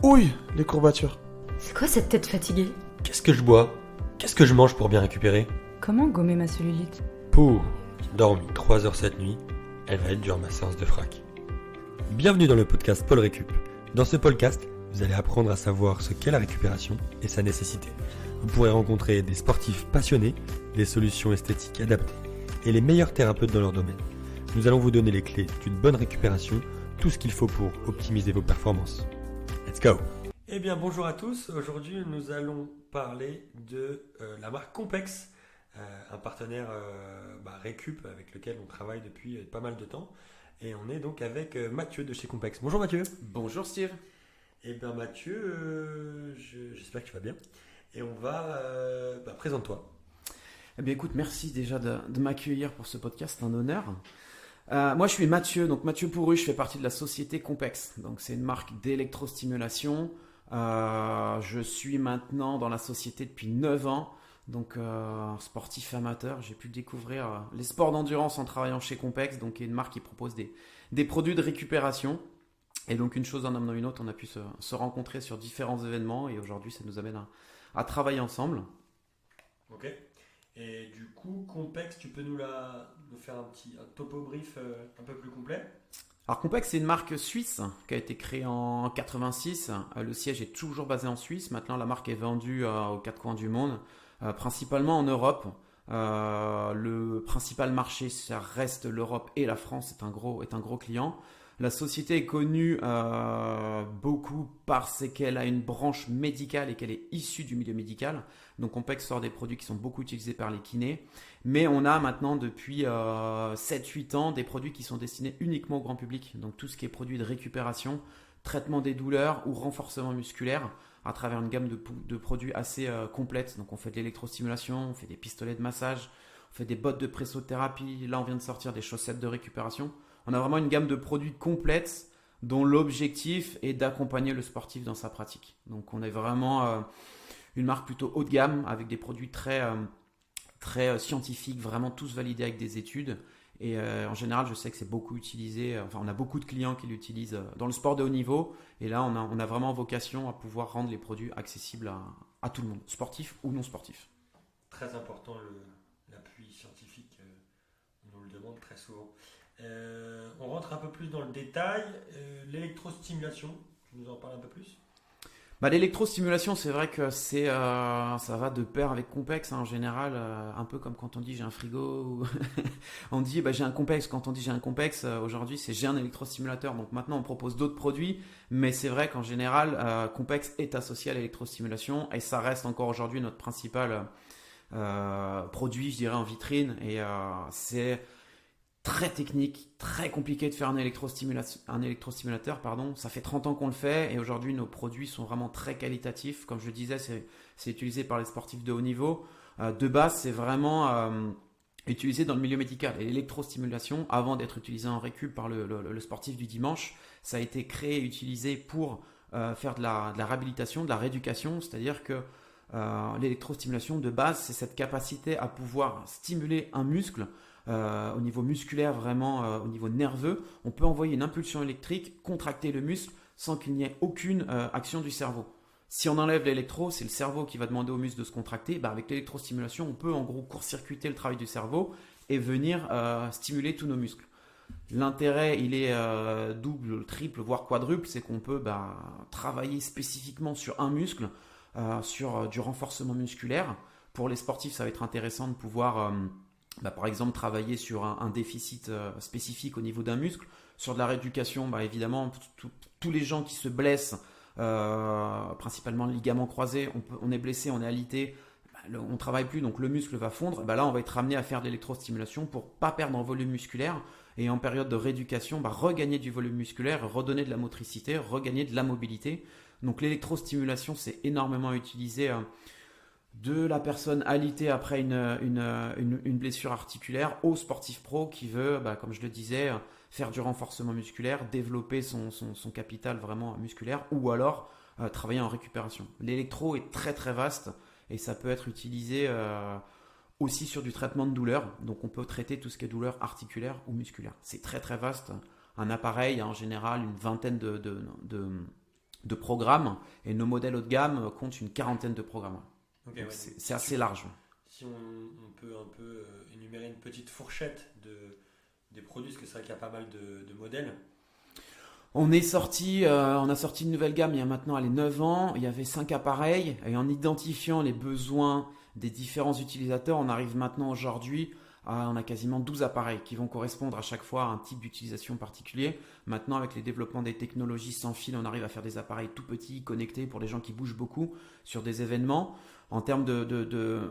Ouille, les courbatures. C'est quoi cette tête fatiguée? Qu'est-ce que je bois? Qu'est-ce que je mange pour bien récupérer? Comment gommer ma cellulite? Pouh, j'ai dormi 3 heures cette nuit. Elle va être dure ma séance de frac. Bienvenue dans le podcast Paul Récup. Dans ce podcast, vous allez apprendre à savoir ce qu'est la récupération et sa nécessité. Vous pourrez rencontrer des sportifs passionnés, des solutions esthétiques adaptées et les meilleurs thérapeutes dans leur domaine. Nous allons vous donner les clés d'une bonne récupération, tout ce qu'il faut pour optimiser vos performances. Let's go! Eh bien bonjour à tous, aujourd'hui nous allons parler de la marque Compex, un partenaire Récup avec lequel on travaille depuis pas mal de temps. Et on est donc avec Mathieu de chez Compex. Bonjour Mathieu. Bonjour Steve. Eh bien Mathieu, j'espère que tu vas bien. Et on va... présente-toi. Eh bien écoute, merci déjà de m'accueillir pour ce podcast, c'est un honneur. Moi je suis Mathieu, donc Mathieu Pourru, je fais partie de la société Compex. Donc c'est une marque d'électrostimulation. Je suis maintenant dans la société depuis 9 ans. Donc sportif amateur, j'ai pu découvrir les sports d'endurance en travaillant chez Compex, donc qui est une marque qui propose des produits de récupération. Et donc une chose en amenant une autre, on a pu se rencontrer sur différents événements et aujourd'hui ça nous amène à travailler ensemble. Ok. Et du coup, Compex, tu peux nous faire un topo brief un peu plus complet? Alors Compex, c'est une marque suisse qui a été créée en 86. Le siège est toujours basé en Suisse. Maintenant, la marque est vendue aux quatre coins du monde, principalement en Europe. Le principal marché, ça reste l'Europe et la France est un gros client. La société est connue beaucoup parce qu'elle a une branche médicale et qu'elle est issue du milieu médical. Donc Compex sort des produits qui sont beaucoup utilisés par les kinés. Mais on a maintenant depuis 7-8 ans des produits qui sont destinés uniquement au grand public. Donc tout ce qui est produits de récupération, traitement des douleurs ou renforcement musculaire à travers une gamme de produits assez complète. Donc on fait de l'électrostimulation, on fait des pistolets de massage, on fait des bottes de pressothérapie. Là on vient de sortir des chaussettes de récupération. On a vraiment une gamme de produits complète dont l'objectif est d'accompagner le sportif dans sa pratique. Donc on est vraiment une marque plutôt haut de gamme avec des produits très scientifiques, vraiment tous validés avec des études. Et en général, je sais que c'est beaucoup utilisé. Enfin, on a beaucoup de clients qui l'utilisent dans le sport de haut niveau. Et là, on a vraiment vocation à pouvoir rendre les produits accessibles à tout le monde, sportif ou non sportif. Très important l'appui scientifique, on nous le demande très souvent. On rentre un peu plus dans le détail. L'électrostimulation, tu nous en parles un peu plus? L'électrostimulation, c'est vrai que ça va de pair avec Compex en général, un peu comme quand on dit j'ai un frigo, on dit j'ai un Compex. Quand on dit j'ai un Compex, aujourd'hui c'est j'ai un électrostimulateur. Donc maintenant on propose d'autres produits, mais c'est vrai qu'en général Compex est associé à l'électrostimulation et ça reste encore aujourd'hui notre principal produit, je dirais, en vitrine. Et c'est très technique, très compliqué de faire un électrostimulateur. Ça fait 30 ans qu'on le fait et aujourd'hui nos produits sont vraiment très qualitatifs. Comme je le disais, c'est utilisé par les sportifs de haut niveau. De base, c'est vraiment utilisé dans le milieu médical. Et l'électrostimulation, avant d'être utilisé en récup par le sportif du dimanche, ça a été créé et utilisé pour faire de la réhabilitation, de la rééducation. C'est-à-dire que l'électrostimulation de base, c'est cette capacité à pouvoir stimuler un muscle au niveau musculaire, vraiment au niveau nerveux. On peut envoyer une impulsion électrique, contracter le muscle sans qu'il n'y ait aucune action du cerveau. Si on enlève l'électro, c'est le cerveau qui va demander au muscle de se contracter. Avec l'électrostimulation, on peut en gros court-circuiter le travail du cerveau et venir stimuler tous nos muscles. L'intérêt, il est double, triple, voire quadruple, c'est qu'on peut travailler spécifiquement sur un muscle, sur du renforcement musculaire. Pour les sportifs, ça va être intéressant de pouvoir par exemple travailler sur un déficit spécifique au niveau d'un muscle. Sur de la rééducation, évidemment, tous les gens qui se blessent, principalement le ligament croisé, on est blessé, on est alité, on ne travaille plus, donc le muscle va fondre. Là, on va être amené à faire de l'électrostimulation pour ne pas perdre en volume musculaire et en période de rééducation, regagner du volume musculaire, redonner de la motricité, regagner de la mobilité. Donc l'électrostimulation, c'est énormément utilisé de la personne alitée après une blessure articulaire au sportif pro qui veut, comme je le disais, faire du renforcement musculaire, développer son capital vraiment musculaire ou alors travailler en récupération. L'électro est très très vaste et ça peut être utilisé aussi sur du traitement de douleur. Donc on peut traiter tout ce qui est douleur articulaire ou musculaire. C'est très très vaste. Un appareil a en général une vingtaine de programmes et nos modèles haut de gamme comptent une quarantaine de programmes. Ok, Donc, ouais. c'est assez large. Si on peut un peu énumérer une petite fourchette des produits, parce que c'est vrai qu'il y a pas mal de modèles. On a sorti une nouvelle gamme il y a maintenant 9 ans. Il y avait 5 appareils et en identifiant les besoins des différents utilisateurs, on arrive maintenant aujourd'hui on a quasiment 12 appareils qui vont correspondre à chaque fois à un type d'utilisation particulier. Maintenant, avec les développements des technologies sans fil, on arrive à faire des appareils tout petits, connectés pour les gens qui bougent beaucoup sur des événements. En termes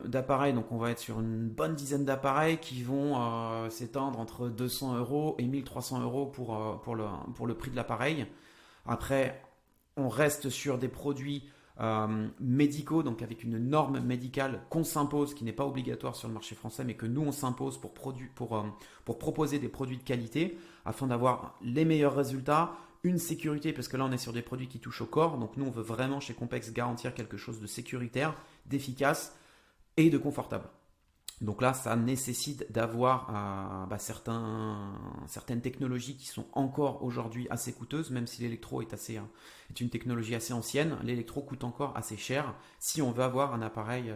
d'appareils, donc on va être sur une bonne dizaine d'appareils qui vont s'étendre entre 200 € et 1300 € pour le prix de l'appareil. Après, on reste sur des produits médicaux, donc avec une norme médicale qu'on s'impose, qui n'est pas obligatoire sur le marché français, mais que nous on s'impose pour proposer des produits de qualité afin d'avoir les meilleurs résultats, une sécurité, parce que là on est sur des produits qui touchent au corps, donc nous on veut vraiment chez Compex garantir quelque chose de sécuritaire, d'efficace et de confortable. Donc là, ça nécessite d'avoir certaines technologies qui sont encore aujourd'hui assez coûteuses, même si l'électro est une technologie assez ancienne. L'électro coûte encore assez cher si on veut avoir un appareil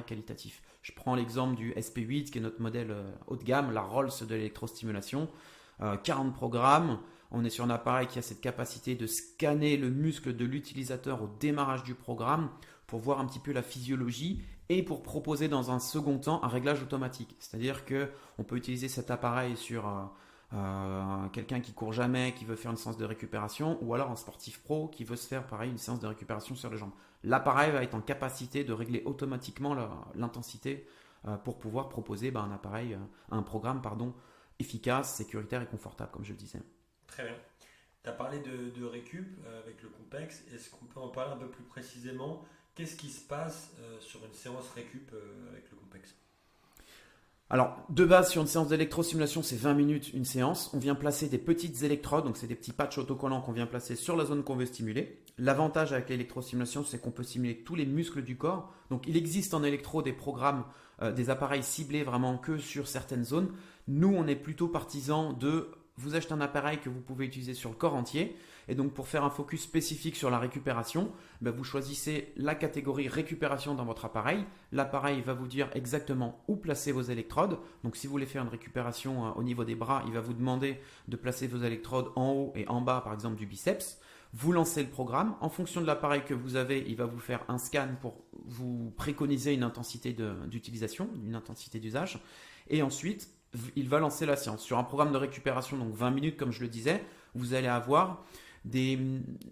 qualitatif. Je prends l'exemple du SP8, qui est notre modèle haut de gamme, la Rolls de l'électrostimulation. 40 programmes. On est sur un appareil qui a cette capacité de scanner le muscle de l'utilisateur au démarrage du programme pour voir un petit peu la physiologie et pour proposer dans un second temps un réglage automatique. C'est-à-dire qu'on peut utiliser cet appareil sur quelqu'un qui court jamais, qui veut faire une séance de récupération, ou alors un sportif pro qui veut se faire pareil une séance de récupération sur les jambes. L'appareil va être en capacité de régler automatiquement l'intensité pour pouvoir proposer un programme efficace, sécuritaire et confortable, comme je le disais. Très bien. Tu as parlé de récup avec le Compex. Est-ce qu'on peut en parler un peu plus précisément? Qu'est-ce qui se passe sur une séance récup avec le Compex? Alors, de base, sur une séance d'électrostimulation, c'est 20 minutes une séance. On vient placer des petites électrodes, donc c'est des petits patchs autocollants qu'on vient placer sur la zone qu'on veut stimuler. L'avantage avec l'électrostimulation, c'est qu'on peut stimuler tous les muscles du corps. Donc, il existe en électro des programmes, des appareils ciblés vraiment que sur certaines zones. Nous, on est plutôt partisans de vous achetez un appareil que vous pouvez utiliser sur le corps entier. Et donc, pour faire un focus spécifique sur la récupération, vous choisissez la catégorie récupération dans votre appareil. L'appareil va vous dire exactement où placer vos électrodes. Donc, si vous voulez faire une récupération au niveau des bras, il va vous demander de placer vos électrodes en haut et en bas, par exemple, du biceps. Vous lancez le programme. En fonction de l'appareil que vous avez, il va vous faire un scan pour vous préconiser une intensité d'utilisation, une intensité d'usage. Et ensuite, il va lancer la séance. Sur un programme de récupération, donc 20 minutes, comme je le disais, vous allez avoir des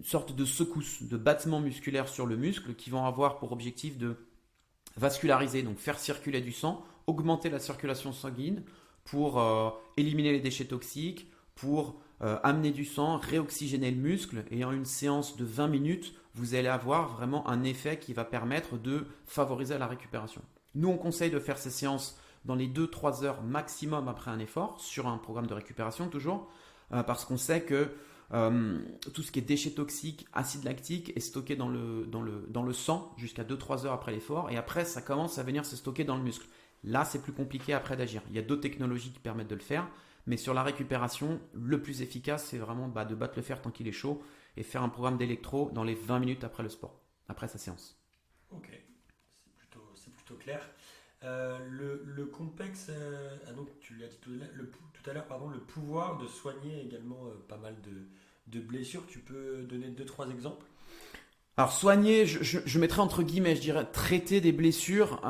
sortes de secousses, de battements musculaires sur le muscle qui vont avoir pour objectif de vasculariser, donc faire circuler du sang, augmenter la circulation sanguine pour éliminer les déchets toxiques, pour amener du sang, réoxygéner le muscle. Et en une séance de 20 minutes, vous allez avoir vraiment un effet qui va permettre de favoriser la récupération. Nous, on conseille de faire ces séances dans les 2-3 heures maximum après un effort, sur un programme de récupération toujours, parce qu'on sait que tout ce qui est déchets toxiques, acide lactique est stocké dans le sang jusqu'à 2-3 heures après l'effort, et après ça commence à venir se stocker dans le muscle. Là, c'est plus compliqué après d'agir. Il y a d'autres technologies qui permettent de le faire, mais sur la récupération, le plus efficace, c'est vraiment de battre le fer tant qu'il est chaud et faire un programme d'électro dans les 20 minutes après le sport, après sa séance. Ok, c'est plutôt clair. Le Compex, donc tu l'as dit tout à l'heure, le pouvoir de soigner également pas mal de blessures. Tu peux donner 2-3 exemples? Alors soigner, je mettrais entre guillemets, je dirais traiter des blessures,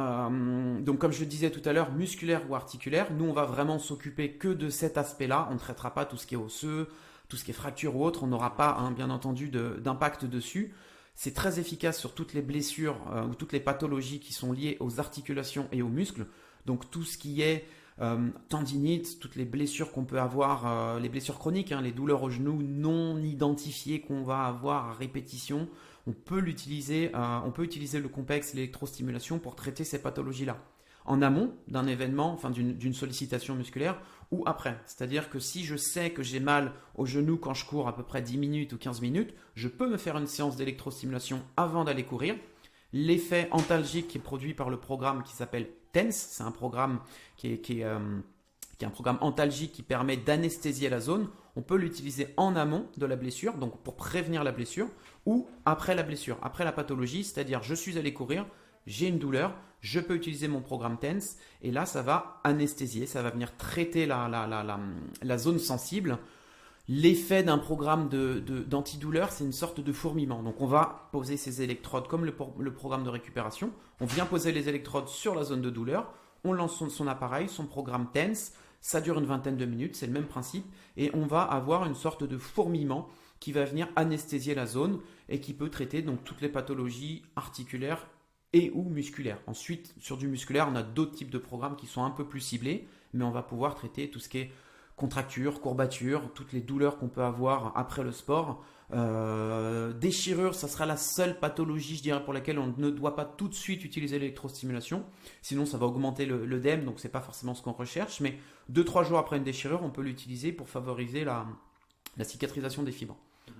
donc comme je le disais tout à l'heure, musculaires ou articulaires. Nous, on va vraiment s'occuper que de cet aspect-là. On ne traitera pas tout ce qui est osseux, tout ce qui est fracture ou autre. On n'aura pas, bien entendu, d'impact dessus. C'est très efficace sur toutes les blessures ou toutes les pathologies qui sont liées aux articulations et aux muscles. Donc tout ce qui est tendinite, toutes les blessures qu'on peut avoir, les blessures chroniques, les douleurs au genou non identifiées qu'on va avoir à répétition, on peut utiliser le Compex, l'électrostimulation pour traiter ces pathologies-là. En amont d'un événement, enfin d'une sollicitation musculaire, ou après. C'est-à-dire que si je sais que j'ai mal au genou quand je cours à peu près 10 minutes ou 15 minutes, je peux me faire une séance d'électrostimulation avant d'aller courir. L'effet antalgique qui est produit par le programme qui s'appelle TENS, c'est un programme qui qui est un programme antalgique qui permet d'anesthésier la zone, on peut l'utiliser en amont de la blessure, donc pour prévenir la blessure, ou après la blessure, après la pathologie, c'est-à-dire je suis allé courir, j'ai une douleur, je peux utiliser mon programme TENS, et là ça va anesthésier, ça va venir traiter la zone sensible. L'effet d'un programme d'antidouleur, c'est une sorte de fourmillement. Donc on va poser ces électrodes comme le programme de récupération. On vient poser les électrodes sur la zone de douleur. On lance son appareil, son programme TENS. Ça dure une vingtaine de minutes, c'est le même principe. Et on va avoir une sorte de fourmillement qui va venir anesthésier la zone et qui peut traiter donc toutes les pathologies articulaires et ou musculaires. Ensuite, sur du musculaire, on a d'autres types de programmes qui sont un peu plus ciblés, mais on va pouvoir traiter tout ce qui est contractures, courbatures, toutes les douleurs qu'on peut avoir après le sport. Déchirure, ça sera la seule pathologie, je dirais, pour laquelle on ne doit pas tout de suite utiliser l'électrostimulation. Sinon, ça va augmenter l'œdème, donc c'est pas forcément ce qu'on recherche. Mais 2-3 jours après une déchirure, on peut l'utiliser pour favoriser la cicatrisation des fibres.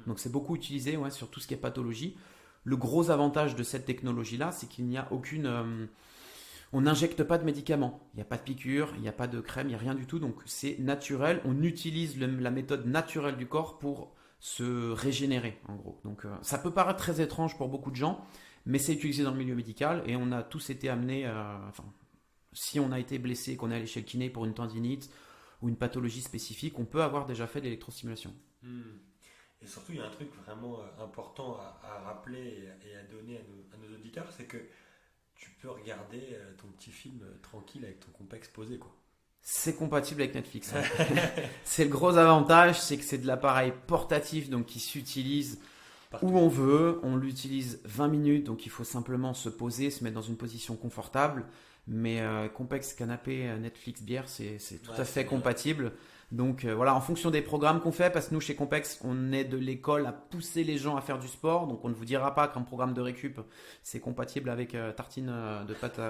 Donc c'est beaucoup utilisé sur tout ce qui est pathologie. Le gros avantage de cette technologie-là, c'est qu'il n'y a aucune... on n'injecte pas de médicaments, il n'y a pas de piqûre, il n'y a pas de crème, il n'y a rien du tout, donc c'est naturel, on utilise la méthode naturelle du corps pour se régénérer en gros. Donc ça peut paraître très étrange pour beaucoup de gens, mais c'est utilisé dans le milieu médical et on a tous été amenés, si on a été blessé, qu'on est allé chez le kiné pour une tendinite ou une pathologie spécifique, on peut avoir déjà fait de l'électrostimulation. Et surtout, il y a un truc vraiment important à rappeler et à donner à nos auditeurs, c'est que tu peux regarder ton petit film tranquille avec ton complexe posé, quoi. C'est compatible avec Netflix. C'est le gros avantage, c'est que c'est de l'appareil portatif, donc qui s'utilise Partout. où on veut. On l'utilise 20 minutes, donc il faut simplement se poser, se mettre dans une position confortable. Mais complexe, canapé, Netflix, bière, c'est tout à fait compatible. Donc voilà, en fonction des programmes qu'on fait, parce que nous chez Compex, on est de l'école à pousser les gens à faire du sport, donc on ne vous dira pas qu'un programme de récup, c'est compatible avec tartine de pâte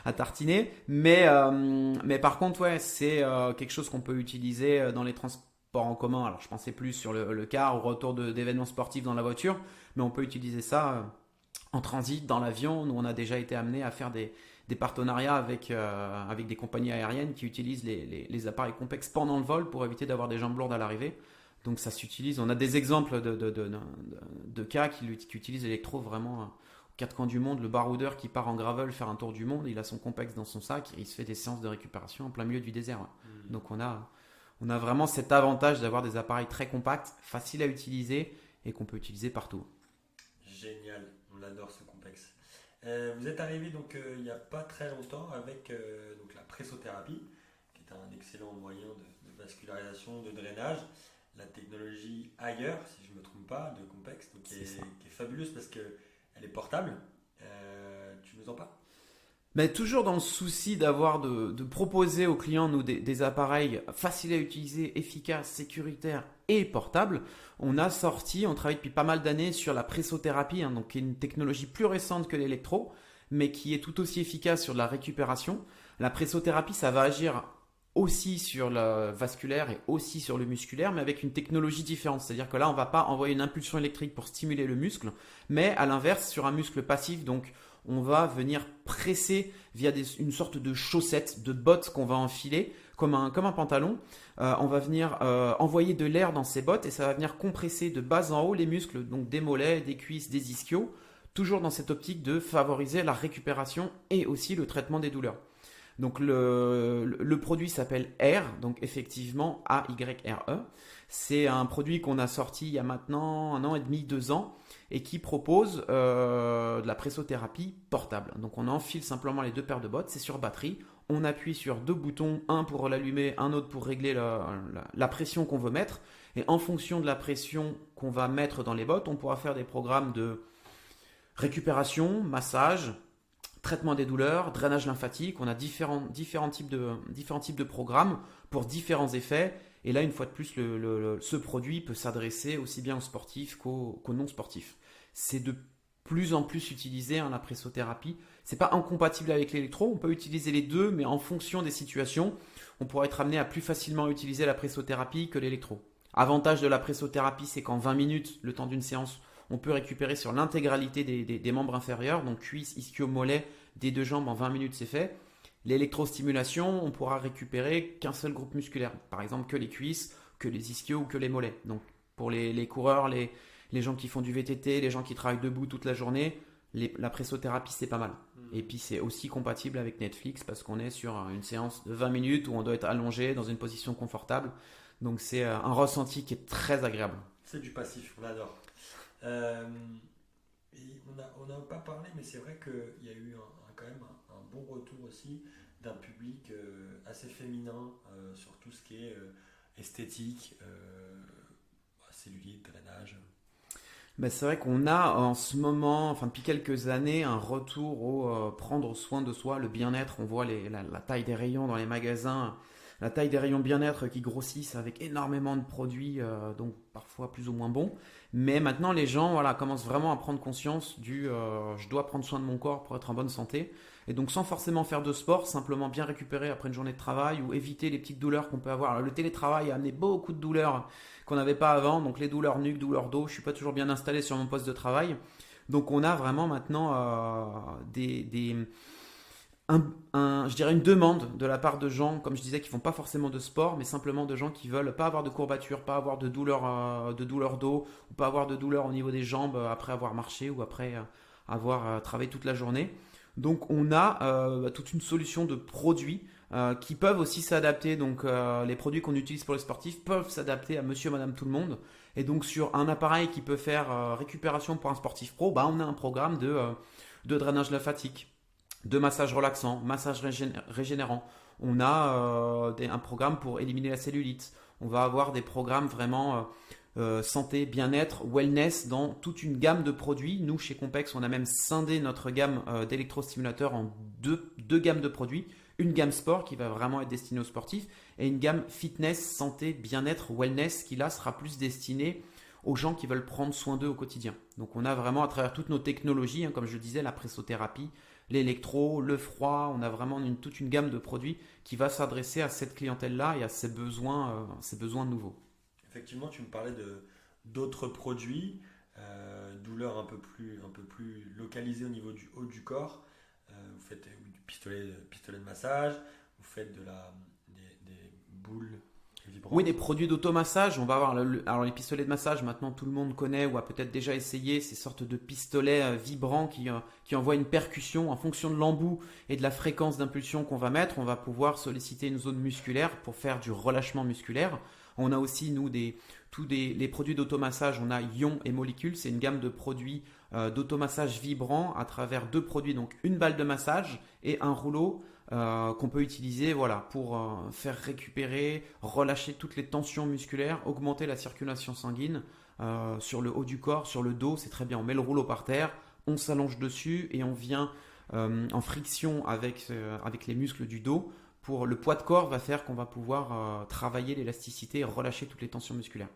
à tartiner, mais par contre, c'est quelque chose qu'on peut utiliser dans les transports en commun. Alors je pensais plus sur le car au retour d'événements sportifs dans la voiture, mais on peut utiliser ça en transit, dans l'avion. Nous on a déjà été amenés à faire des partenariats avec des compagnies aériennes qui utilisent les appareils Compex pendant le vol pour éviter d'avoir des jambes lourdes à l'arrivée. Donc ça s'utilise. On a des exemples de cas qui utilisent l'électro vraiment aux quatre coins du monde. Le baroudeur qui part en gravel faire un tour du monde, il a son Compex dans son sac et il se fait des séances de récupération en plein milieu du désert. Donc on a vraiment cet avantage d'avoir des appareils très compacts, faciles à utiliser et qu'on peut utiliser partout. Génial, on adore ce Compex. Vous êtes arrivé donc il n'y a pas très longtemps avec donc la pressothérapie, qui est un excellent moyen de vascularisation, de drainage. La technologie ailleurs, si je ne me trompe pas, de Compex, donc qui est fabuleuse parce qu'elle est portable. Tu nous en parles ? Mais toujours dans le souci de proposer aux clients nous, des appareils faciles à utiliser, efficaces, sécuritaires et portables, on travaille depuis pas mal d'années sur la pressothérapie, donc qui est une technologie plus récente que l'électro, mais qui est tout aussi efficace sur la récupération. La pressothérapie, ça va agir aussi sur le vasculaire et aussi sur le musculaire, mais avec une technologie différente. C'est-à-dire que là, on ne va pas envoyer une impulsion électrique pour stimuler le muscle, mais à l'inverse, sur un muscle passif, donc on va venir presser via une sorte de chaussette, de bottes qu'on va enfiler, comme un pantalon. On va venir envoyer de l'air dans ces bottes et ça va venir compresser de bas en haut les muscles, donc des mollets, des cuisses, des ischios, toujours dans cette optique de favoriser la récupération et aussi le traitement des douleurs. Donc le produit s'appelle AYRE, donc effectivement AYRE. C'est un produit qu'on a sorti il y a maintenant 1 an et demi, 2 ans, et qui propose de la pressothérapie portable. Donc on enfile simplement les 2 paires de bottes, c'est sur batterie. On appuie sur 2 boutons, un pour l'allumer, un autre pour régler la pression qu'on veut mettre. Et en fonction de la pression qu'on va mettre dans les bottes, on pourra faire des programmes de récupération, massage, traitement des douleurs, drainage lymphatique. On a différents types de programmes pour différents effets. Et là, une fois de plus, ce produit peut s'adresser aussi bien aux sportifs qu'aux non-sportifs. C'est de plus en plus utilisé, la pressothérapie. Ce n'est pas incompatible avec l'électro, on peut utiliser les deux, mais en fonction des situations, on pourra être amené à plus facilement utiliser la pressothérapie que l'électro. Avantage de la pressothérapie, c'est qu'en 20 minutes, le temps d'une séance, on peut récupérer sur l'intégralité des membres inférieurs, donc cuisses, ischio, mollets, des 2 jambes, en 20 minutes c'est fait. L'électrostimulation, on pourra récupérer qu'un seul groupe musculaire, par exemple que les cuisses, que les ischios ou que les mollets. Donc pour les coureurs, les gens qui font du VTT, les gens qui travaillent debout toute la journée, la pressothérapie c'est pas mal. Et puis c'est aussi compatible avec Netflix parce qu'on est sur une séance de 20 minutes où on doit être allongé dans une position confortable. Donc c'est un ressenti qui est très agréable. C'est du passif, on adore. Et on n'a pas parlé, mais c'est vrai qu'il y a eu quand même un bon retour aussi d'un public assez féminin sur tout ce qui est esthétique, cellulite, drainage. Ben, c'est vrai qu'on a en ce moment, enfin depuis quelques années, un retour au prendre soin de soi, le bien-être. On voit la taille des rayons dans les magasins, la taille des rayons bien-être qui grossissent avec énormément de produits, donc parfois plus ou moins bons. Mais maintenant, les gens commencent vraiment à prendre conscience du je dois prendre soin de mon corps pour être en bonne santé. Et donc sans forcément faire de sport, simplement bien récupérer après une journée de travail ou éviter les petites douleurs qu'on peut avoir. Alors, le télétravail a amené beaucoup de douleurs qu'on n'avait pas avant, donc les douleurs nuque, douleurs dos, je suis pas toujours bien installé sur mon poste de travail. Donc on a vraiment maintenant je dirais une demande de la part de gens, comme je disais, qui font pas forcément de sport, mais simplement de gens qui veulent pas avoir de courbatures, pas avoir de douleurs dos, ou pas avoir de douleurs au niveau des jambes après avoir marché ou après avoir travaillé toute la journée. Donc on a toute une solution de produits qui peuvent aussi s'adapter. Donc les produits qu'on utilise pour les sportifs peuvent s'adapter à monsieur, madame, tout le monde. Et donc sur un appareil qui peut faire récupération pour un sportif pro, on a un programme de drainage lymphatique, de massage relaxant, massage régénérant. On a un programme pour éliminer la cellulite. On va avoir des programmes vraiment santé, bien-être, wellness dans toute une gamme de produits. Nous, chez Compex, on a même scindé notre gamme d'électrostimulateurs en deux gammes de produits. Une gamme sport qui va vraiment être destinée aux sportifs et une gamme fitness, santé, bien-être, wellness qui là sera plus destinée aux gens qui veulent prendre soin d'eux au quotidien. Donc on a vraiment à travers toutes nos technologies, comme je le disais, la pressothérapie, l'électro, le froid, on a vraiment toute une gamme de produits qui va s'adresser à cette clientèle-là et à ses besoins nouveaux. Effectivement, tu me parlais d'autres produits, douleurs un peu plus localisées au niveau du haut du corps. Vous faites du pistolet de massage, vous faites des boules vibrantes. Oui, des produits d'automassage. On va avoir alors les pistolets de massage, maintenant tout le monde connaît ou a peut-être déjà essayé ces sortes de pistolets vibrants qui envoient une percussion en fonction de l'embout et de la fréquence d'impulsion qu'on va mettre. On va pouvoir solliciter une zone musculaire pour faire du relâchement musculaire. On a aussi, nous, les produits d'automassage. On a Ion et Molécules. C'est une gamme de produits d'automassage vibrant à travers deux produits. Donc, une balle de massage et un rouleau qu'on peut utiliser pour faire récupérer, relâcher toutes les tensions musculaires, augmenter la circulation sanguine sur le haut du corps, sur le dos. C'est très bien. On met le rouleau par terre, on s'allonge dessus et on vient en friction avec les muscles du dos. Le poids de corps va faire qu'on va pouvoir travailler l'élasticité et relâcher toutes les tensions musculaires.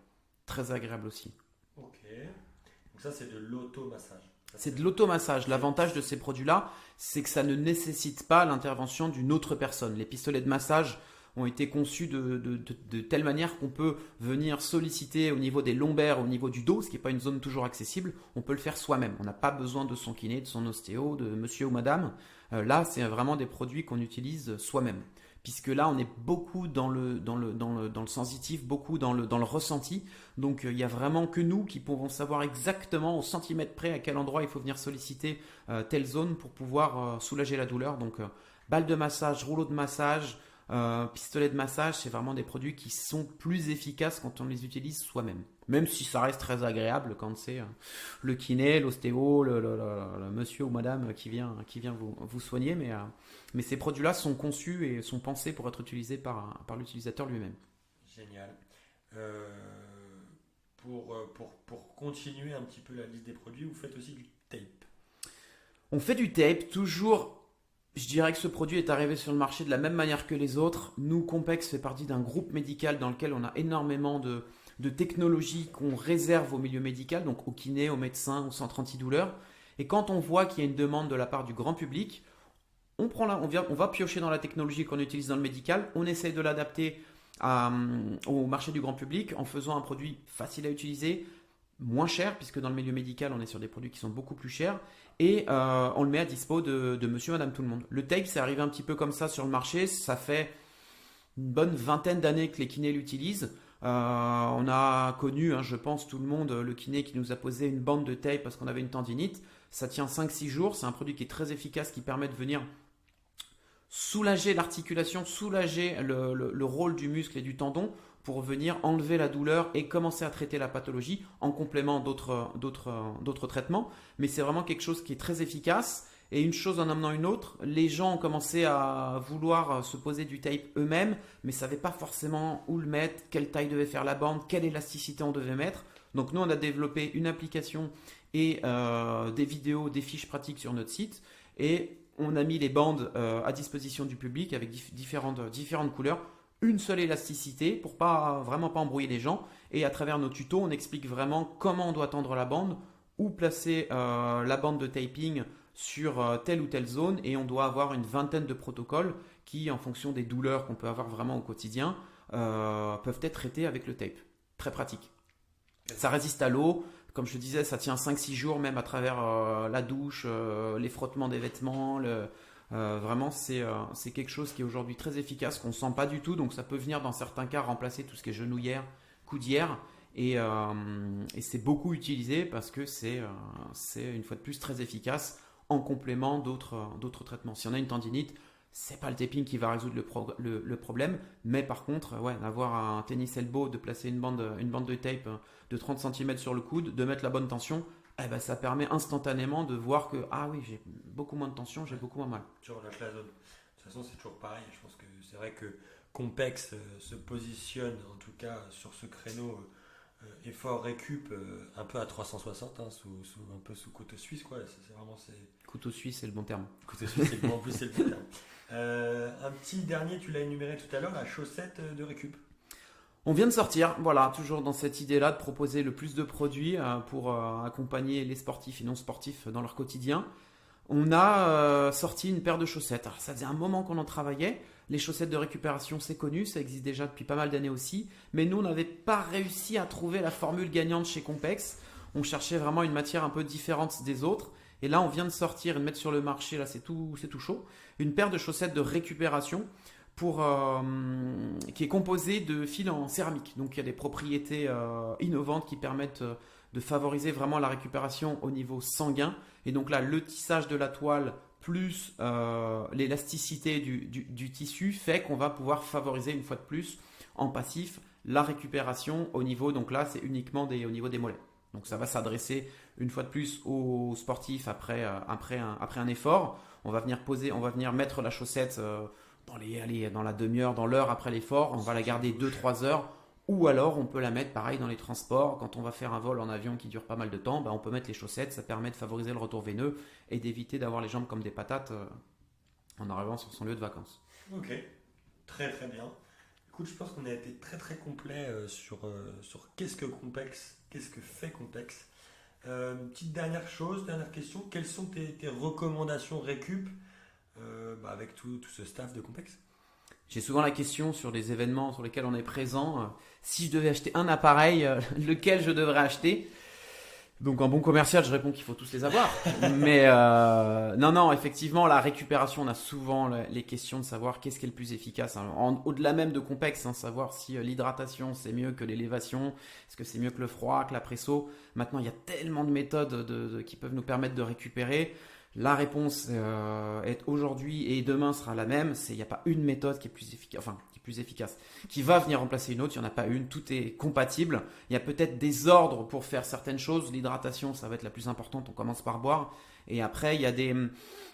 Très agréable aussi. Ok. Donc ça, c'est de l'automassage. C'est de l'automassage. L'avantage de ces produits-là, c'est que ça ne nécessite pas l'intervention d'une autre personne. Les pistolets de massage ont été conçus de telle manière qu'on peut venir solliciter au niveau des lombaires, au niveau du dos, ce qui n'est pas une zone toujours accessible. On peut le faire soi-même. On n'a pas besoin de son kiné, de son ostéo, de monsieur ou madame. Là, c'est vraiment des produits qu'on utilise soi-même. Puisque là, on est beaucoup dans le sensitif, beaucoup dans le ressenti. Donc, il n'y a vraiment que nous qui pouvons savoir exactement au centimètre près à quel endroit il faut venir solliciter telle zone pour pouvoir soulager la douleur. Donc, balle de massage, rouleau de massage, pistolet de massage, c'est vraiment des produits qui sont plus efficaces quand on les utilise soi-même. Même si ça reste très agréable quand c'est le kiné, l'ostéo, le monsieur ou madame qui vient vous soigner. Mais ces produits-là sont conçus et sont pensés pour être utilisés par l'utilisateur lui-même. Génial. Pour continuer un petit peu la liste des produits, vous faites aussi du tape. On fait du tape, toujours. Je dirais que ce produit est arrivé sur le marché de la même manière que les autres. Nous, Compex fait partie d'un groupe médical dans lequel on a énormément de technologies qu'on réserve au milieu médical, donc aux kinés, aux médecins, aux centres antidouleurs. Et quand on voit qu'il y a une demande de la part du grand public, on va piocher dans la technologie qu'on utilise dans le médical, on essaye de l'adapter au marché du grand public en faisant un produit facile à utiliser, moins cher, puisque dans le milieu médical, on est sur des produits qui sont beaucoup plus chers, et on le met à dispo de monsieur, madame, tout le monde. Le tape, c'est arrivé un petit peu comme ça sur le marché, ça fait une bonne vingtaine d'années que les kinés l'utilisent. On a connu, je pense, tout le monde, le kiné qui nous a posé une bande de tape parce qu'on avait une tendinite. Ça tient 5-6 jours, c'est un produit qui est très efficace, qui permet de venir soulager l'articulation, soulager le rôle du muscle et du tendon pour venir enlever la douleur et commencer à traiter la pathologie en complément d'autres traitements. Mais c'est vraiment quelque chose qui est très efficace. Et une chose en amenant une autre, les gens ont commencé à vouloir se poser du tape eux-mêmes, mais ne savaient pas forcément où le mettre, quelle taille devait faire la bande, quelle élasticité on devait mettre. Donc nous, on a développé une application et des vidéos, des fiches pratiques sur notre site. Et on a mis les bandes à disposition du public avec différentes couleurs, une seule élasticité pour vraiment pas embrouiller les gens. Et à travers nos tutos, on explique vraiment comment on doit tendre la bande, où placer la bande de taping sur telle ou telle zone, et on doit avoir une vingtaine de protocoles qui, en fonction des douleurs qu'on peut avoir vraiment au quotidien, peuvent être traités avec le tape. Très pratique. Ça résiste à l'eau. Comme je te disais, ça tient 5-6 jours, même à travers la douche, les frottements des vêtements. Vraiment, c'est quelque chose qui est aujourd'hui très efficace, qu'on ne sent pas du tout. Donc, ça peut venir, dans certains cas, remplacer tout ce qui est genouillère, coudière. Et c'est beaucoup utilisé parce que c'est une fois de plus très efficace en complément d'autres traitements. Si on a une tendinite, c'est pas le taping qui va résoudre le problème, mais par contre, d'avoir un tennis elbow, de placer une bande de tape de 30 cm sur le coude, de mettre la bonne tension, ça permet instantanément de voir que j'ai beaucoup moins de tension, j'ai beaucoup moins mal. Tu relâches la zone. De toute façon, c'est toujours pareil. Je pense que c'est vrai que Compex se positionne, en tout cas sur ce créneau effort récup, un peu à 360, un peu sous couteau suisse, quoi. C'est vraiment couteau suisse, c'est le bon terme. Couteau suisse, c'est le bon, en plus c'est le bon terme. Un petit dernier, tu l'as énuméré tout à l'heure, la chaussette de récup. On vient de sortir, toujours dans cette idée-là de proposer le plus de produits pour accompagner les sportifs et non sportifs dans leur quotidien. On a sorti une paire de chaussettes. Alors, ça faisait un moment qu'on en travaillait. Les chaussettes de récupération, c'est connu, ça existe déjà depuis pas mal d'années aussi. Mais nous, on n'avait pas réussi à trouver la formule gagnante chez Compex. On cherchait vraiment une matière un peu différente des autres. Et là, on vient de sortir et de mettre sur le marché, là c'est tout chaud, une paire de chaussettes de récupération qui est composée de fils en céramique. Donc il y a des propriétés innovantes qui permettent de favoriser vraiment la récupération au niveau sanguin. Et donc là, le tissage de la toile plus l'élasticité du tissu fait qu'on va pouvoir favoriser une fois de plus en passif la récupération au niveau, donc là c'est uniquement au niveau des mollets. Donc ça va s'adresser une fois de plus aux sportifs après un effort. On va venir mettre la chaussette dans la demi-heure, dans l'heure après l'effort. On va la garder 2-3 heures. Ou alors on peut la mettre pareil dans les transports. Quand on va faire un vol en avion qui dure pas mal de temps, on peut mettre les chaussettes. Ça permet de favoriser le retour veineux et d'éviter d'avoir les jambes comme des patates en arrivant sur son lieu de vacances. Ok, très très bien. Écoute, je pense qu'on a été très très complet sur qu'est-ce que Compex, qu'est-ce que fait Compex. Petite dernière question, quelles sont tes recommandations récup avec tout ce staff de Compex? J'ai souvent la question sur les événements sur lesquels on est présent. Si je devais acheter un appareil, lequel je devrais acheter? Donc en bon commercial, je réponds qu'il faut tous les avoir. Mais non, effectivement, la récupération, on a souvent les questions de savoir qu'est-ce qui est le plus efficace. Au-delà même de Compex, savoir si l'hydratation c'est mieux que l'élévation, est-ce que c'est mieux que le froid, que la presso. Maintenant, il y a tellement de méthodes qui peuvent nous permettre de récupérer. La réponse est aujourd'hui et demain sera la même. Il n'y a pas une méthode qui est plus efficace, qui va venir remplacer une autre. Il n'y en a pas une. Tout est compatible. Il y a peut-être des ordres pour faire certaines choses. L'hydratation, ça va être la plus importante. On commence par boire. Et après, il y a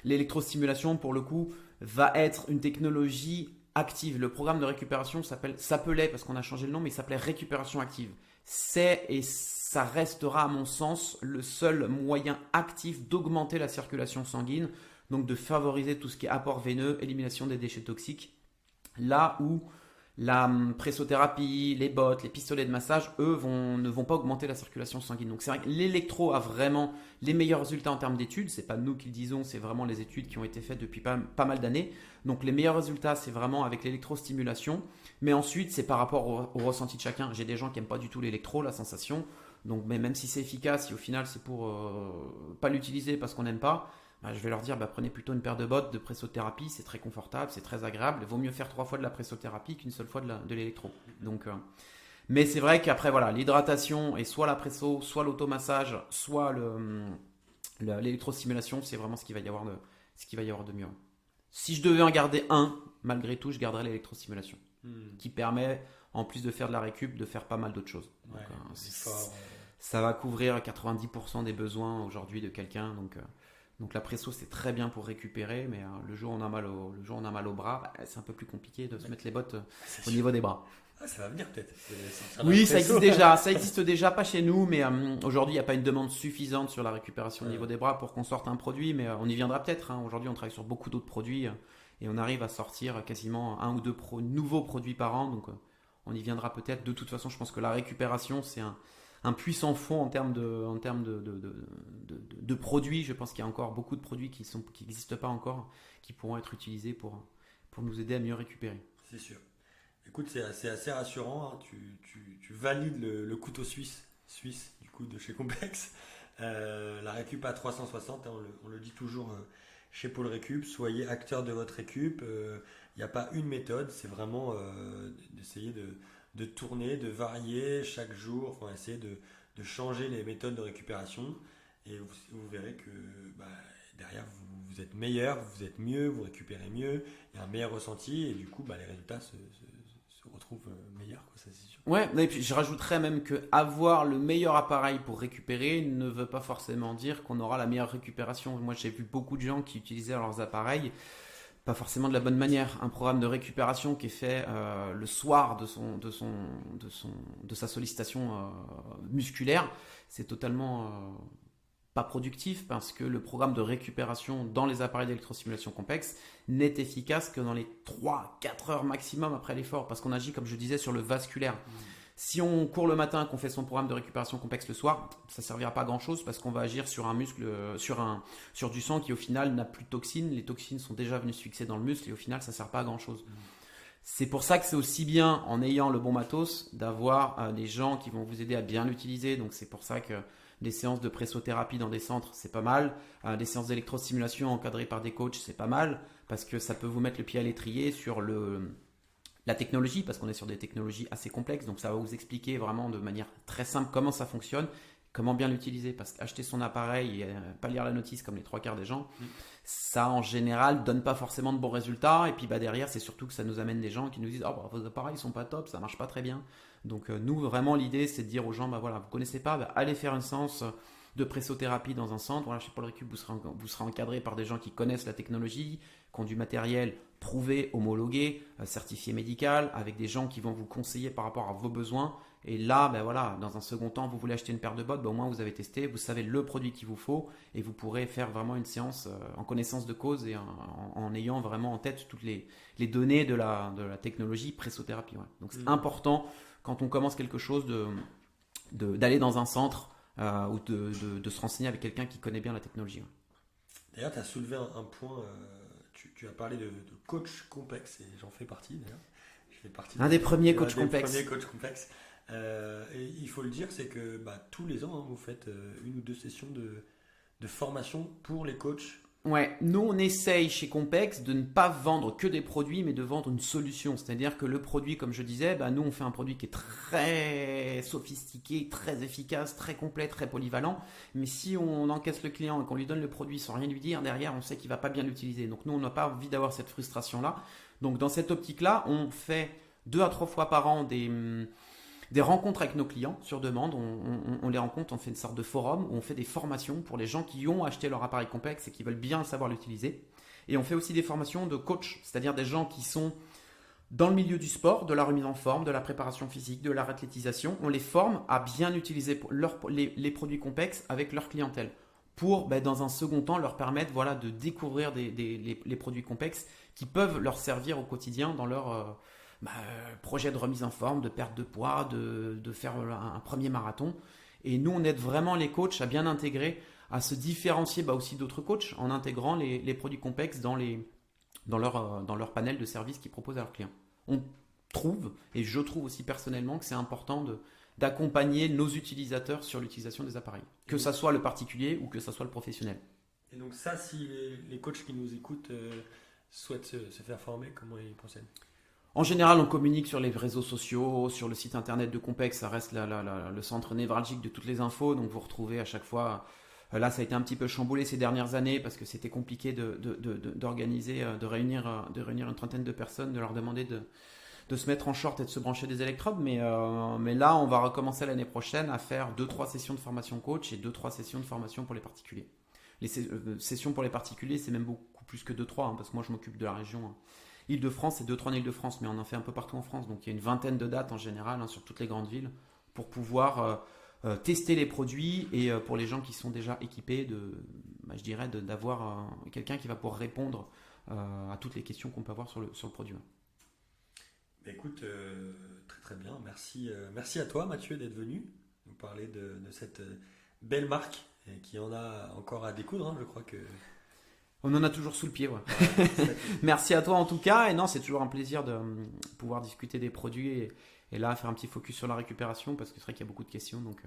l'électrostimulation, pour le coup, va être une technologie active. Le programme de récupération s'appelait, parce qu'on a changé le nom, mais il s'appelait récupération active. Ça restera à mon sens le seul moyen actif d'augmenter la circulation sanguine, donc de favoriser tout ce qui est apport veineux, élimination des déchets toxiques, là où la pressothérapie, les bottes, les pistolets de massage, eux, ne vont pas augmenter la circulation sanguine. Donc c'est vrai que l'électro a vraiment les meilleurs résultats en termes d'études. C'est pas nous qui le disons, c'est vraiment les études qui ont été faites depuis pas mal d'années. Donc les meilleurs résultats, c'est vraiment avec l'électrostimulation. Mais ensuite, c'est par rapport au ressenti de chacun. J'ai des gens qui n'aiment pas du tout l'électro, la sensation. Donc, mais même si c'est efficace, si au final c'est pour pas l'utiliser parce qu'on n'aime pas, je vais leur dire prenez plutôt une paire de bottes de pressothérapie, c'est très confortable, c'est très agréable. Il vaut mieux faire 3 fois de la pressothérapie qu'une seule fois de l'électro. Donc, mais c'est vrai qu'après, voilà, l'hydratation et soit la presso, soit l'automassage, soit l'électrostimulation, c'est vraiment ce qu'il va y avoir de mieux. Si je devais en garder un, malgré tout, je garderais l'électrostimulation, qui permet, en plus de faire de la récup, de faire pas mal d'autres choses. Donc, ça va couvrir 90% des besoins aujourd'hui de quelqu'un. Donc la presso, c'est très bien pour récupérer, mais le jour où on a mal au bras, c'est un peu plus compliqué de se mettre les bottes au niveau des bras. Ça va venir peut-être. Oui, ça existe déjà. Ça existe déjà, pas chez nous, mais aujourd'hui, il n'y a pas une demande suffisante sur la récupération au niveau des bras pour qu'on sorte un produit, mais on y viendra peut-être. Aujourd'hui, on travaille sur beaucoup d'autres produits et on arrive à sortir quasiment 1 ou 2 nouveaux produits par an. Donc, on y viendra peut-être. De toute façon, je pense que la récupération, c'est un puissant fond en termes de produits. Je pense qu'il y a encore beaucoup de produits qui n'existent pas encore, qui pourront être utilisés pour nous aider à mieux récupérer. C'est sûr. Écoute, c'est assez rassurant. Hein. Tu valides le couteau suisse du coup de chez Compex. La récup à 360, hein, on le dit toujours chez Pôle Récup. Soyez acteur de votre récup. Il n'y a pas une méthode. C'est vraiment d'essayer de tourner, de varier chaque jour. Enfin, essayer de changer les méthodes de récupération. Et vous verrez que derrière, vous êtes meilleur, vous êtes mieux, vous récupérez mieux. Il y a un meilleur ressenti. Et du coup, les résultats se retrouvent meilleurs, ça c'est sûr. Ouais, et puis je rajouterais même que avoir le meilleur appareil pour récupérer ne veut pas forcément dire qu'on aura la meilleure récupération. Moi, j'ai vu beaucoup de gens qui utilisaient leurs appareils pas forcément de la bonne manière. Un programme de récupération qui est fait le soir de sa sollicitation musculaire, c'est totalement pas productif parce que le programme de récupération dans les appareils d'électrostimulation complexe n'est efficace que dans les 3-4 heures maximum après l'effort parce qu'on agit, comme je disais, sur le vasculaire. Si on court le matin, qu'on fait son programme de récupération complexe le soir, ça ne servira pas à grand chose parce qu'on va agir sur un muscle, sur du sang qui au final n'a plus de toxines. Les toxines sont déjà venues se fixer dans le muscle et au final ça ne sert pas à grand chose. C'est pour ça que c'est aussi bien, en ayant le bon matos, d'avoir des gens qui vont vous aider à bien l'utiliser. Donc c'est pour ça que des séances de pressothérapie dans des centres, c'est pas mal. Des séances d'électrostimulation encadrées par des coachs, c'est pas mal. Parce que ça peut vous mettre le pied à l'étrier sur la technologie, parce qu'on est sur des technologies assez complexes. Donc ça va vous expliquer vraiment de manière très simple comment ça fonctionne, comment bien l'utiliser. Parce qu'acheter son appareil et pas lire la notice comme les 3/4 des gens, ça en général donne pas forcément de bons résultats. Et puis derrière, c'est surtout que ça nous amène des gens qui nous disent vos appareils sont pas top, ça marche pas très bien. Donc nous, vraiment, l'idée, c'est de dire aux gens, voilà, vous connaissez pas, allez faire une séance de pressothérapie dans un centre. Voilà, chez Pôle Récup, vous serez encadré par des gens qui connaissent la technologie, qui ont du matériel prouvé, homologué, certifié médical, avec des gens qui vont vous conseiller par rapport à vos besoins. Et là, voilà, dans un second temps, vous voulez acheter une paire de bottes, au moins vous avez testé, vous savez le produit qu'il vous faut et vous pourrez faire vraiment une séance en connaissance de cause et en ayant vraiment en tête toutes les données de la technologie pressothérapie. Ouais. Donc c'est important quand on commence quelque chose d'aller dans un centre ou de se renseigner avec quelqu'un qui connaît bien la technologie. Ouais. D'ailleurs, tu as soulevé un point, tu as parlé de coach complexe et j'en fais partie d'ailleurs. Je fais partie des premiers coachs complexes. Et il faut le dire, c'est que tous les ans, vous faites 1 ou 2 sessions de formation pour les coachs. Ouais, nous on essaye chez Compex de ne pas vendre que des produits, mais de vendre une solution. C'est-à-dire que le produit, comme je disais, nous on fait un produit qui est très sophistiqué, très efficace, très complet, très polyvalent. Mais si on encaisse le client et qu'on lui donne le produit sans rien lui dire, derrière on sait qu'il ne va pas bien l'utiliser. Donc nous on n'a pas envie d'avoir cette frustration-là. Donc dans cette optique-là, on fait 2 à 3 fois par an des rencontres avec nos clients sur demande. On les rencontre, on fait une sorte de forum où on fait des formations pour les gens qui ont acheté leur appareil complexe et qui veulent bien savoir l'utiliser. Et on fait aussi des formations de coach, c'est-à-dire des gens qui sont dans le milieu du sport, de la remise en forme, de la préparation physique, de la athlétisation. On les forme à bien utiliser les produits complexes avec leur clientèle pour, dans un second temps, leur permettre de découvrir les produits complexes qui peuvent leur servir au quotidien dans leur projet de remise en forme, de perte de poids, de faire un premier marathon. Et nous, on aide vraiment les coachs à bien intégrer, à se différencier aussi d'autres coachs en intégrant les produits complexes dans leur panel de services qu'ils proposent à leurs clients. On trouve, et je trouve aussi personnellement, que c'est important d'accompagner nos utilisateurs sur l'utilisation des appareils. Que ça soit le particulier ou que ça soit le professionnel. Et donc ça, si les coachs qui nous écoutent souhaitent se faire former, comment ils procèdent ? En général, on communique sur les réseaux sociaux, sur le site internet de Compex, ça reste le centre névralgique de toutes les infos, donc vous retrouvez à chaque fois. Là, ça a été un petit peu chamboulé ces dernières années parce que c'était compliqué d'organiser, de réunir une trentaine de personnes, de leur demander de se mettre en short et de se brancher des électrodes. Mais là, on va recommencer l'année prochaine à faire 2-3 sessions de formation coach et 2-3 sessions de formation pour les particuliers. Les sessions pour les particuliers, c'est même beaucoup plus que 2-3, parce que moi, je m'occupe de la région Île-de-France et 2-3 en Île-de-France, mais on en fait un peu partout en France. Donc, il y a une vingtaine de dates en général sur toutes les grandes villes pour pouvoir tester les produits et pour les gens qui sont déjà équipés, d'avoir quelqu'un qui va pouvoir répondre à toutes les questions qu'on peut avoir sur le produit. Écoute, très très bien. Merci à toi, Mathieu, d'être venu nous parler de cette belle marque et qui en a encore à découdre. Je crois que on en a toujours sous le pied. Ouais. Merci à toi en tout cas. Et non, c'est toujours un plaisir de pouvoir discuter des produits et là faire un petit focus sur la récupération parce que c'est vrai qu'il y a beaucoup de questions. Donc,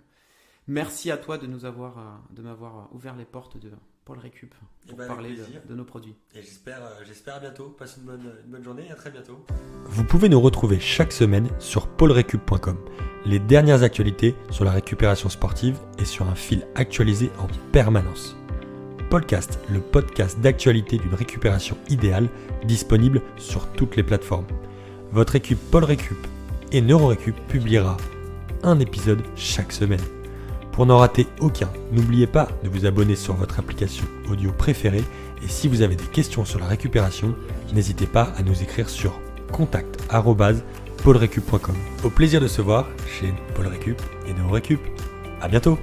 merci à toi de m'avoir ouvert les portes de Pôle Récup pour parler de nos produits. Et j'espère à bientôt. Passe une bonne journée et à très bientôt. Vous pouvez nous retrouver chaque semaine sur polerecup.com. Les dernières actualités sur la récupération sportive et sur un fil actualisé en permanence. Podcast, le podcast d'actualité d'une récupération idéale, disponible sur toutes les plateformes. Votre équipe Pôle Récup et NeuroRécup publiera un épisode chaque semaine. Pour n'en rater aucun, n'oubliez pas de vous abonner sur votre application audio préférée et si vous avez des questions sur la récupération, n'hésitez pas à nous écrire sur contact@polerecup.com. Au plaisir de se voir chez Pôle Récup et NeuroRécup. À bientôt!